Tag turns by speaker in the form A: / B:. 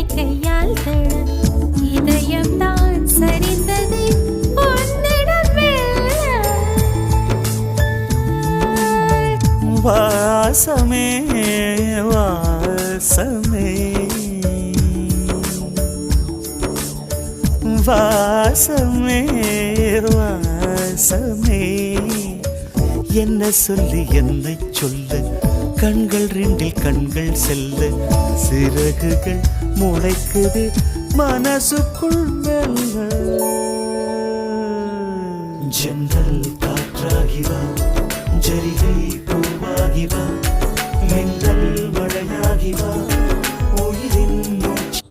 A: என்னை கையால் தட இதயம் தான் சரிந்தது
B: வாசமே வாசமே வாசமே வாசமே என்ன சொல்லி என்னை சொல்ல கண்கள் ரெண்டில் கண்கள் செல்ல சிறகுகள் முளைக்குது மனசுக்குள் மெல்ல ஜன்னல் காற்றாகிவா ஜரிகை பூவாகிவா